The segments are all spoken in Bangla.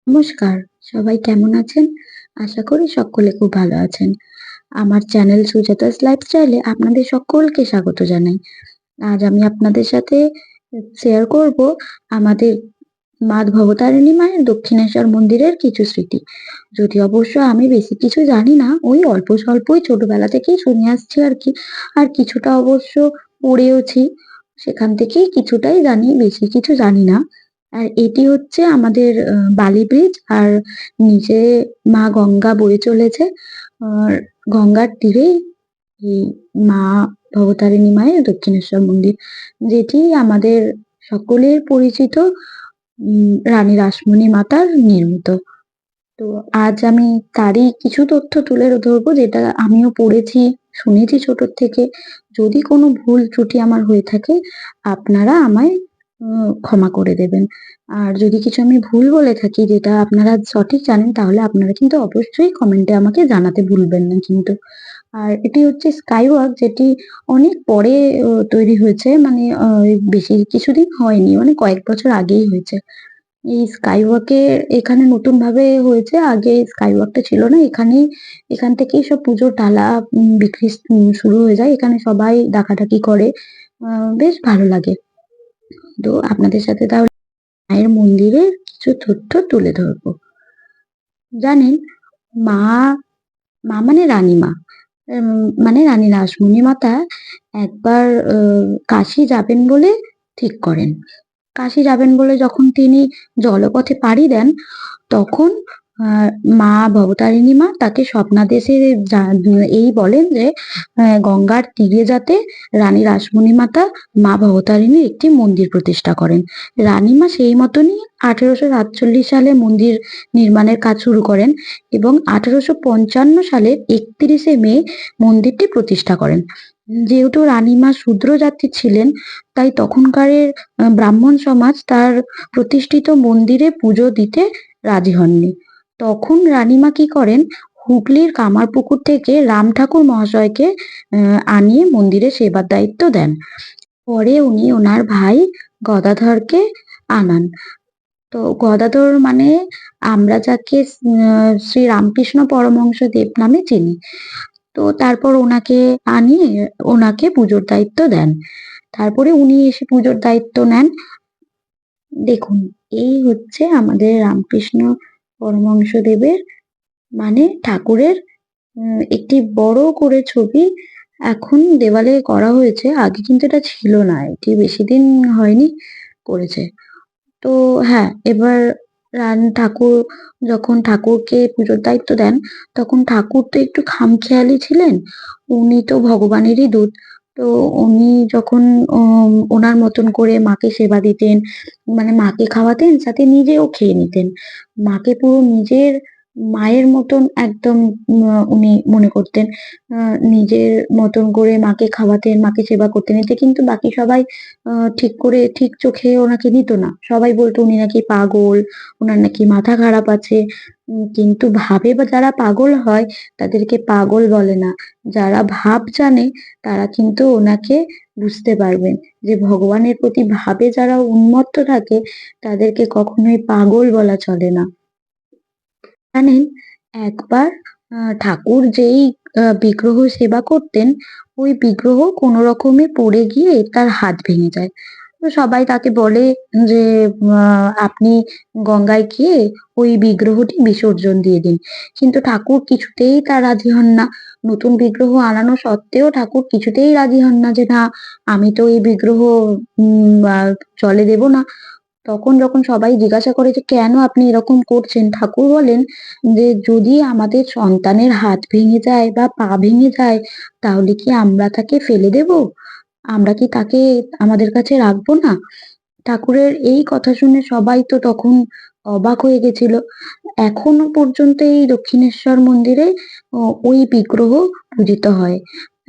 নমস্কার, সবাই কেমন আছেন? আশা করি সকলে খুব ভালো আছেন। আমার চ্যানেল সুজাতাস লাইফস্টাইলে আপনাদের সকলকে স্বাগত জানাই। আজ আমি আপনাদের সাথে শেয়ার করব আমাদের মা ভবতারিণী মায়ের দক্ষিণেশ্বর মন্দিরের কিছু স্মৃতি। যদি অবশ্য আমি বেশি কিছু জানি না, ওই অল্প স্বল্পই ছোটবেলা থেকেই শুনে আসছি আরকি। আর কিছুটা অবশ্য পড়েওছি। সেখান থেকেই কিছুটাই জানি, বেশি কিছু জানি না। আর এটি হচ্ছে আমাদের বালি ব্রিজ আর নিচে মা গঙ্গা বয়ে চলেছে। আর গঙ্গার তীরেই এই মা ভবতারিণী মায়ের দক্ষিণেশ্বর মন্দির, যেটি আমাদের সকলের পরিচিত রানী রাসমণি মাতার নির্মিত। তো আজ আমি তারই কিছু তথ্য তুলে ধরবো যেটা আমিও পড়েছি, শুনেছি ছোটর থেকে। যদি কোনো ভুল ত্রুটি আমার হয়ে থাকে, আপনারা আমায় ক্ষমা করে দেবেন। আর যদি কিছু আমি ভুল বলে থাকি যেটা আপনারা সঠিক জানেন, তাহলে আপনারা কিন্তু অবশ্যই কমেন্টে আমাকে জানাতে ভুলবেন না কিন্তু। আর এটি হচ্ছে স্কাই ওয়াক, যেটি অনেক পরে তৈরি হয়েছে। মানে বেশি কিছুদিন হয়নি, মানে কয়েক বছর আগেই হয়েছে। এই স্কাই ওয়াকে এখানে নতুনভাবে হয়েছে। আগে স্কাই ওয়াকটা ছিল না। এখান থেকেই সব পুজোর ডালা বিক্রি শুরু হয়ে যায়। এখানে সবাই ডাকাডাকি করে। আ বেশ ভালো লাগে। তো আপনাদের সাথে তাহলে মায়ের মন্দিরের কিছু তথ্য তুলে ধরবো। জানেন, মা, মা মানে রানীমা। এম মানে রানী রাসমণি মাতা একবার কাশী যাবেন বলে ঠিক করেন। কাশী যাবেন বলে যখন তিনি জলপথে পাড়ি দেন, তখন আ মা ভবতারিণী মা তাকে স্বপ্নাদেশে এই বলেন যে গঙ্গার তীরে যাতে রানী রাসমণি মাতা মা ভবতারিণীর একটি মন্দির প্রতিষ্ঠা করেন। রানীমা সেই মতনই 1847 সালে মন্দির নির্মাণের কাজ শুরু করেন এবং 1855 সালের 31শে মে মন্দিরটি প্রতিষ্ঠা করেন। যেহেতু রানীমা শূদ্র জাতির ছিলেন, তাই তখনকারের ব্রাহ্মণ সমাজ তার প্রতিষ্ঠিত মন্দিরে পুজো দিতে রাজি হননি। তখন রানীমা কি করেন, হুগলির কামারপুকুর থেকে রাম ঠাকুর মহাশয়কে আনিয়ে মন্দিরে সেবার দায়িত্ব দেন। পরে উনি ওনার ভাই গদাধরকে আনান। তো গদাধর মানে আমরা যাকে শ্রী রামকৃষ্ণ পরমহংসদেব নামে চিনি। তো তারপর ওনাকে আনিয়ে ওনাকে পুজোর দায়িত্ব দেন। তারপরে উনি এসে পুজোর দায়িত্ব নেন। দেখুন, এই হচ্ছে আমাদের রামকৃষ্ণ পরমহংসদেবের মানে ঠাকুরের একটি বড় করে ছবি এখন দেওয়ালে করা হয়েছে। আগে কিন্তু এটা ছিল না। এটি বেশিদিন হয়নি করেছে। তো হ্যাঁ, এবার ঠাকুর যখন ঠাকুরকে পুজোর দায়িত্ব দেন, তখন ঠাকুর তো একটু খামখেয়ালি ছিলেন। উনি তো ভগবানেরই দূত। তো উনি যখন ওনার মতন করে মাকে সেবা দিতেন, মানে মাকে খাওয়াতেন, সাথে নিজেও খেয়ে নিতেন। মাকে পুরো নিজের মায়ের মতন একদম উনি মনে করতেন। আ নিজের মতন করে মাকে খাওয়াতেন, মাকে সেবা করতেন। এতে কিন্তু বাকি সবাই আ ঠিক চোখে ওনাকে নিত না। সবাই বলত উনি নাকি পাগল, উনার নাকি মাথা খারাপ আছে। কিন্তু ভাবে বা যারা পাগল হয় তাদেরকে পাগল বলে না। যারা ভাব জানে তারা কিন্তু ওনাকে বুঝতে পারবেন যে ভগবানের প্রতি ভাবে যারা উন্মত্ত থাকে তাদেরকে কখনোই পাগল বলা চলে না। জানেন, একবার ঠাকুর যেই বিগ্রহ সেবা করতেন, ওই বিগ্রহ কোনো রকমে পড়ে গিয়ে তার হাত ভেঙে যায়। তো সবাই তাকে বলে যে, আ "আপনি গঙ্গায় গিয়ে ওই বিগ্রহটি বিসর্জন দিয়ে দিন।" কিন্তু ঠাকুর কিছুতেই তা রাজি হন না। নতুন বিগ্রহ আনানো সত্ত্বেও ঠাকুর কিছুতেই রাজি হন না যে, "না, আমি তো এই বিগ্রহ জলে দেব না।" তখন যখন সবাই জিজ্ঞাসা করে যে, "কেন আপনি এরকম করছেন?" ঠাকুর বলেন যে, "যদি আমাদের সন্তানের হাত ভেঙে যায় বা পা ভেঙে যায়, তাহলে কি আমরা তাকে ফেলে দেব? আমরা কি তাকে আমাদের কাছে রাখবো না?" ঠাকুরের এই কথা শুনে সবাই তো তখন অবাক হয়ে গেছিল। এখনো পর্যন্ত এই দক্ষিণেশ্বর মন্দিরে ওই বিগ্রহ পূজিত হয়।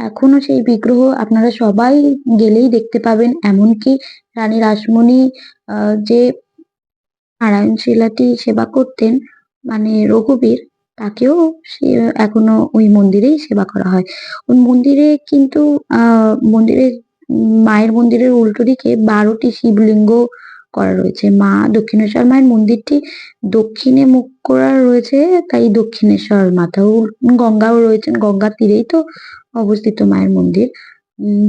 এখনো সেই বিগ্রহ আপনারা সবাই গেলেই দেখতে পাবেন। এমনকি রানী রাসমণি আ যে নারায়ণ শিলাটি সেবা করতেন, মানে রঘুবীর, তাকেও সে এখনো ওই মন্দিরেই সেবা করা হয়। ওই মন্দিরে কিন্তু আ মন্দিরের মায়ের মন্দিরের উল্টো দিকে ১২ টি শিবলিঙ্গ করা রয়েছে। মা দক্ষিণেশ্বর মায়ের মন্দিরটি দক্ষিণে মুখ করা রয়েছে, তাই দক্ষিণেশ্বর মাতা ও গঙ্গাও রয়েছেন, গঙ্গার তীরেই তো অবস্থিত মায়ের মন্দির।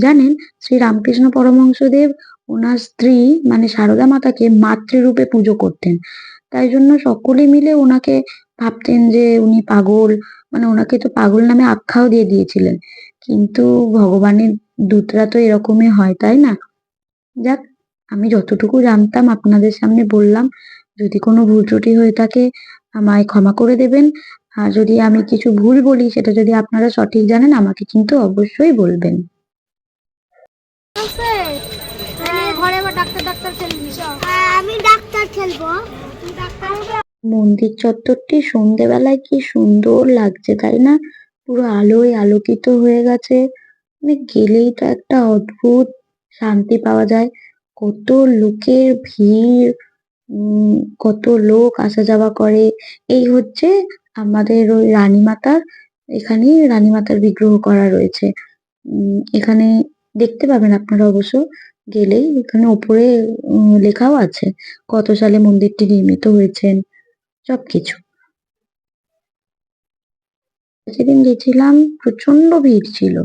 জানেন, শ্রী রামকৃষ্ণ পরমহংসদেব ওনার স্ত্রী মানে সারদা মাতাকে মাতৃরূপে পুজো করতেন। তাই জন্য সকলে মিলে ওনাকে ভাবতেন যে উনি পাগল, মানে ওনাকে তো পাগল নামে আখ্যাও দিয়ে দিয়েছিলেন। কিন্তু ভগবানের দূতরা তো এরকমই হয়, তাই না? যাক, আমি যতটুকু জানতাম আপনাদের সামনে বললাম। যদি কোনো ভুল ত্রুটি হয়ে থাকে আমায় ক্ষমা করে দেবেন। আর যদি আমি কিছু ভুল বলি সেটা যদি আপনারা সঠিক জানেন আমাকে কিন্তু অবশ্যই বলবেন। আমি ডাক্তার খেলবো। মন্দির চত্বরটি সন্ধ্যেবেলায় কি সুন্দর লাগছে, তাই না? পুরো আলোয় আলোকিত হয়ে গেছে। মানে গেলেই তো একটা অদ্ভুত শান্তি পাওয়া যায়। কত লোকের ভিড়, উম কত লোক আসা যাওয়া করে। এই হচ্ছে আমাদের ওই রানীমাতার, এখানেই রানীমাতার বিগ্রহ করা রয়েছে। এখানে দেখতে পাবেন আপনারা অবশ্য গেলেই, এখানে ওপরে লেখাও আছে কত সালে মন্দিরটি নির্মিত হয়েছেন, সবকিছু। যেদিন গেছিলাম প্রচন্ড ভিড় ছিল।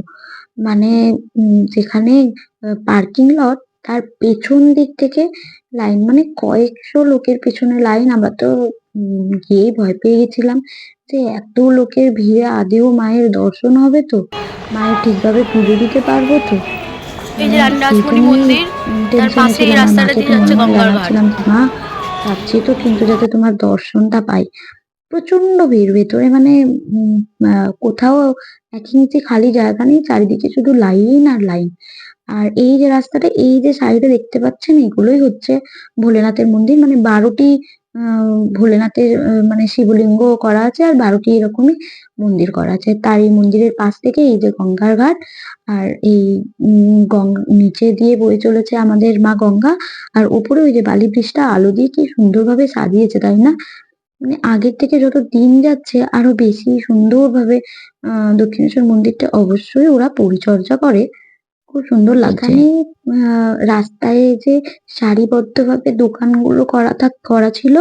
মানে যেখানে পার্কিং লট তার পেছন দিক থেকে লাইন, মানে কয়েকশো লোকের পেছনে লাইন। আমরা তো গিয়েই ভয় পেয়ে গেছিলাম যে এত লোকের ভিড়ে আদেও মায়ের দর্শন হবে তো, মায়ের ঠিকভাবে পুজো দিতে পারবো তো। এই যে এইটা রামদাসমণি নিয়েই মন্দির, তার টেনশনে পাশে এই ছিলাম। আর রাস্তাটা মাকে দিয়ে তো যাচ্ছে মনে মনে গঙ্গার ঘাট। জানাচ্ছিলাম যে মা, যাচ্ছি তো, কিন্তু যাতে তোমার দর্শনটা পাই। প্রচন্ড ভিড় ভেতরে, মানে কোথাও এক ইঞ্চি খালি জায়গা নেই, চারিদিকে শুধু লাইন আর লাইন। আর এই যে রাস্তাটা, এই যে সাইডে দেখতে পাচ্ছেন, এগুলোই হচ্ছে ভোলেনাথের মন্দির। মানে ১২টি ভোলেনাথের মানে শিবলিঙ্গ করা আছে, আর ১২টি এরকমই মন্দির করা আছে। তার এই মন্দিরের পাশ থেকে এই যে গঙ্গার ঘাট, আর এই গঙ্গা নিচে দিয়ে বয়ে চলেছে আমাদের মা গঙ্গা। আর উপরে ওই যে বালি ব্রিজটা আলো দিয়ে কি সুন্দরভাবে সাজিয়েছে, তাই না? মানে আগের থেকে যত দিন যাচ্ছে আরো বেশি সুন্দরভাবে দক্ষিণেশ্বর মন্দিরটা অবশ্যই ওরা পরিচর্যা করে। খুব সুন্দর লাগছে। এখানে রাস্তায় যে সারিবদ্ধভাবে দোকানগুলো করা ছিল,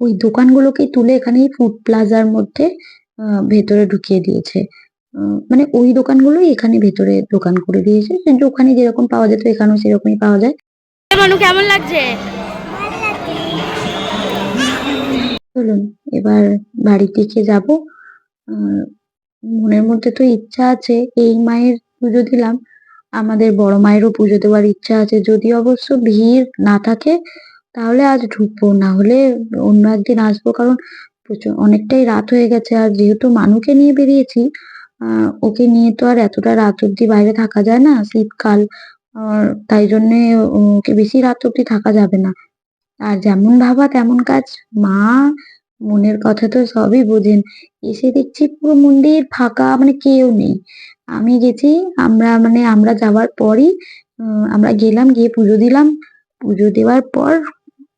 ওই দোকানগুলোকে তুলে এখানে ফুড প্লাজার মধ্যে ভেতরে ঢুকিয়ে দিয়েছে। মানে ওই দোকানগুলোই এখানে ভেতরে দোকান করে দিয়েছে, কিন্তু ওখানে যেরকম পাওয়া যেত এখানেও সেরকমই পাওয়া যায়। মানু কেমন লাগছে? চলুন এবার বাড়ির দিকে যাবো। মনের মধ্যে তো ইচ্ছা আছে এই মায়ের পুজো দিলাম, আমাদের বড় মায়েরও পুজো দেওয়ার ইচ্ছা আছে। যদি অবশ্য ভিড় না থাকে তাহলে আজ ঢুকবো, না হলে অন্য একদিন আসবো। কারণ প্রচুর অনেকটাই রাত হয়ে গেছে, আর যেহেতু মানুকে নিয়ে বেরিয়েছি, ওকে নিয়ে তো আর এতটা রাত অব্দি বাইরে থাকা যায় না, শীতকাল। আর তাই জন্যে ওকে বেশি রাত অব্দি থাকা যাবে না। আর যেমন ভাবা তেমন কাজ। মা মনের কথা তো সবই বোঝেন। এসে দেখছি পুরো মন্দির ফাঁকা, মানে কেউ নেই। আমি গেছি, আমরা যাওয়ার পরই আমরা গেলাম, গিয়ে পুজো দিলাম। পুজো দেওয়ার পর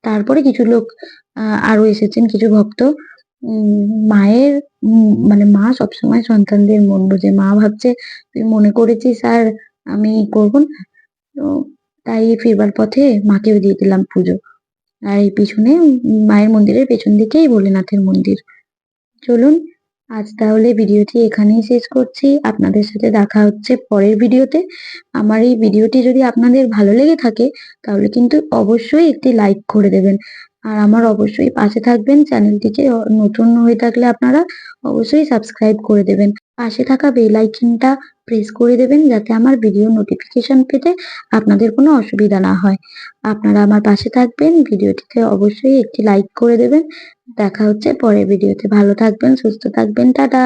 তারপরে কিছু লোক আরো এসেছেন, কিছু ভক্ত। মায়ের মানে মা সবসময় সন্তানদের মন বোঝে। মা ভাবছে তুই মনে করেছিস আর আমি করবো না। তো তাই ফিরবার পথে মাকেও দিয়ে দিলাম পুজো। আর এই পিছনে মায়ের মন্দিরের পেছন দিকেই ভোলেনাথের মন্দির। চলুন আজ তাহলে ভিডিওটি এখানেই শেষ করছি। আপনাদের সাথে দেখা হচ্ছে পরের ভিডিওতে। আমার এই ভিডিওটি যদি আপনাদের ভালো লেগে থাকে তাহলে কিন্তু অবশ্যই একটি লাইক করে দেবেন। আর আমার অবশ্যই পাশে থাকবেন। চ্যানেলটিকে নতুন হয়ে থাকলে আপনারা অবশ্যই সাবস্ক্রাইব করে দেবেন। পাশে থাকা বেল আইকনটা প্রেস করে দেবেন যাতে আমার ভিডিও নোটিফিকেশন পেতে আপনাদের কোনো অসুবিধা না হয়। আপনারা আমার পাশে থাকবেন, ভিডিওটিতে অবশ্যই একটি লাইক করে দেবেন। দেখা হচ্ছে পরের ভিডিওতে। ভালো থাকবেন, সুস্থ থাকবেন। টাটা।